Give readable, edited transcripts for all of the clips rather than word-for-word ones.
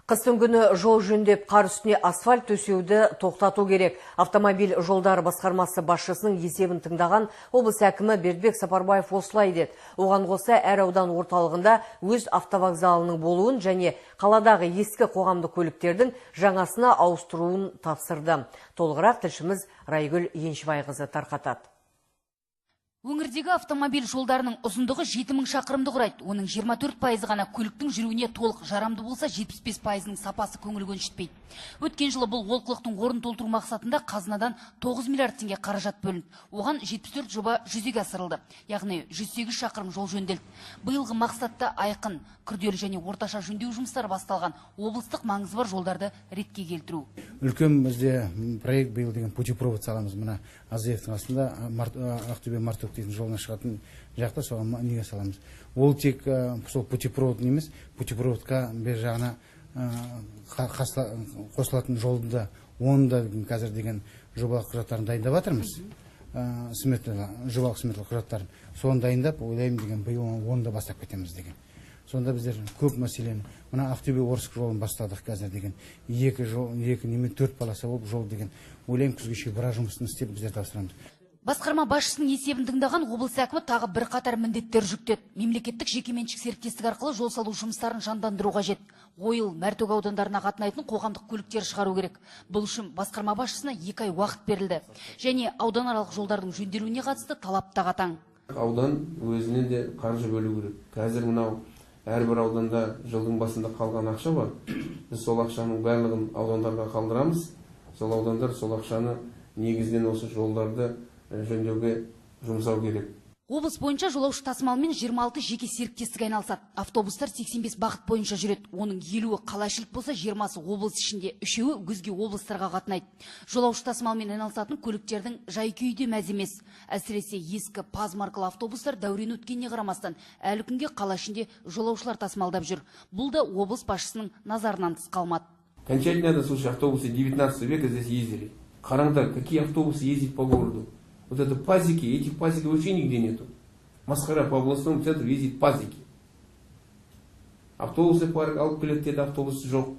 Қыстың күні жол жөндеп, қар үстіне асфальт төсеуді тоқтату керек. Автомобиль жолдары басқармасы басшысының есебін тыңдаған облыс әкімі Бердібек Сапарбаев осылай деді. Оған қоса әр аудан орталығында өз автовокзалының болуын және қаладағы ескі қоғамдық көліктердің жаңасына ауыстыруын тапсырды. Толығырақ тілшіміз Райгүл Еншібайқызы тарқатады. Өңірдегі автомобиль жолдарының ұзындығы 7000 шақырымды құрайды. Оның 24% ғана көліктің жүруіне толық жарамды болса, 75%-ның сапасы көңіл көншітпейді. Өткен жылы бұл олқылықтың орнын толтыру мақсатында қазынадан 9 миллиард теңге қаражат бөлінді. Оған 74 жоба жүзеге асырылды. Яғни 108 шақырым жол жөнделді. Биылғы мақсатта айқын, күрделі және орташа жөндеу жұмыстары басталған. Облыстық маңызы бар жолдарды ретке келтіру. Үлкен бізде проект биыл деген путепровод саламыз. Мына Азиевтің астында Ақтөбе Мартөк дейтін жолына шығатын жақта соған неге саламыз. Ол тек сол путепровод емес, путепроводқа бер жағына қосылатын жолды да, оны да қазір деген жобалық құжаттарын дайындап жатырмыз. Жобалық сметалық құжаттарын. Соны дайындап, ойлаймын деген биыл оны да бастап кетеміз деген. Сонда біздер көп мәселені, мына Ақтөбе Орск жолын бастадық қазір деген. 4 полоса болып жол деген. Ойлаймын күзге біраз жұмысын істеп біздер тапсырамыз. Басқарма басшысының есебін тыңдаған облыс әкімі тағы бір қатар міндеттер жүктеді. Мемлекеттік жекеменшік серіктестік арқылы жол салу жұмыстарын жандандыру қажет. Ойыл, Мәртөк аудандарына қатынайтын қоғамдық көліктер шығару керек. Бұл үшін басқарма басшысына 2 ай уақыт берілді. Және ауданаралық жолдардың жөнделуіне қатысты талап та қатаң. Аудан өзінен де қаржы бөлу керек. Қазір мынау әрбір ауданда жылдың басында қалған ақша бар. Біз сол ақшаның барлығын аудандарға қалдырамыз. Сол аудандар сол ақшаны негізінен осы жолдарды жөндеуге жұмсау керек. Облыс бойынша жолаушы тасымалымен 26 жеке серіктестік айналысады. Автобустар 85 бағыт бойынша жүреді. Оның 50-і қалашылық болса, 20-сы облыс ішінде, 3-і өзге облыстарға қатынайды. Жолаушы тасымалмен айналысатын көліктердің жай-күйі де мәз емес. Әсіресе ескі ПАЗ маркалы автобустар дәурен өткеніне қарамастан, әлі күнге қала ішінде жолаушылар тасымалдап жүр. Бұл да облыс басшысының назарынан тыс қалмады. Окончательно, слушай, автобусы 19 века здесь ездили. Қараңдар, какие автобусы ездят по городу. Вот это пазики, этих пазиков вообще нигде нету. Масқара, по областному центру ездит пазики. Автобусы парк алып келеді деді, автобус жоқ.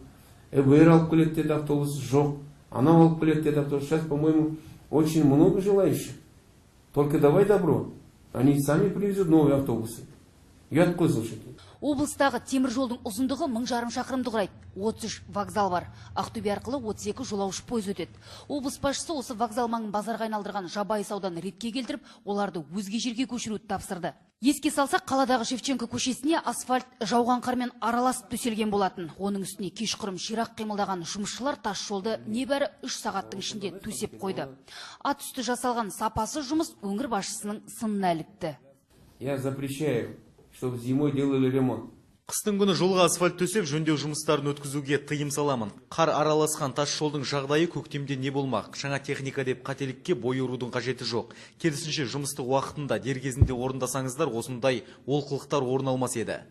ЭБР алып келеді деді, автобус жоқ. Анау алып келеді деді, автобус. Сейчас, по-моему, очень много желающих. Только давай добро. Они сами привезут новые автобусы. Ұят қой, слушайте. Облыстағы темір жолдың ұзындығы 1000 шақырымды құрайды. 33 вокзал бар. Ақтөбе арқылы 32 жолаушы пойыз өтеді. Облыс басшысы осы вокзал маңын базарға айналдырған жабайы саудан ретке келтіріп, оларды өзге жерге көшіруді тапсырды. Еске салсақ, қаладағы Шевченко көшесіне асфальт жауған қармен араласып төселген болатын. Оның үстіне кешқұрым ширақ қимылдаған жұмысшылар тас жолды небәрі 3 сағаттың ішінде төсеп қойды. Ат үсті жасалған сапасы жұмыс өңір басшысының сынына ілікті. Я запрещаю, чтобы зимой делали ремонт. Қыстың күні жолға асфальт төсеп, жөндеу жұмыстарын өткізуге тыйым саламын. Қар араласқан тас жолдың жағдайы көктемде не болмақ? Жаңа техника деп қателікке бой ұрудың қажеті жоқ. Керісінше жұмысты уақытында дер кезінде орындасаңыздар, осындай олқылықтар орын алмас еді.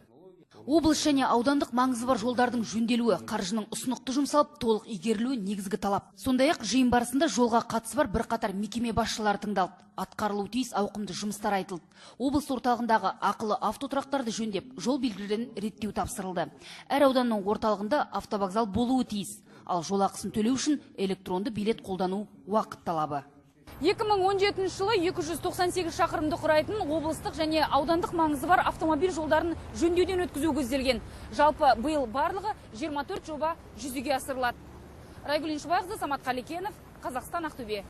Облыс және аудандық маңызы бар жолдардың жөнделуі, қаржының ұсынықты жұмсалып, толық игерілуі негізгі талап. Сондай-ақ жиын барысында жолға қатысы бар бірқатар мекеме басшылары тыңдалды. Атқарылуы тиіс ауқымды жұмыстар айтылды. Облыс орталығындағы ақылы автотұрақтарды жөндеп, жол белгілерін реттеу тапсырылды. Әр ауданның орталығында автовокзал болуы тиіс. Ал жол ақысын төлеу үшін электронды билет қолдану уақыт талабы. 2017 жылы 298 шақырымды құрайтын облыстық және аудандық маңызы бар автомобиль жолдарын жөндеуден өткізу көзделген. Жалпы биыл барлығы 24 жоба жүзеге асырылады. Райгүл Еншібайқызы, Самат Қалекенов, Қазақстан, Ақтөбе.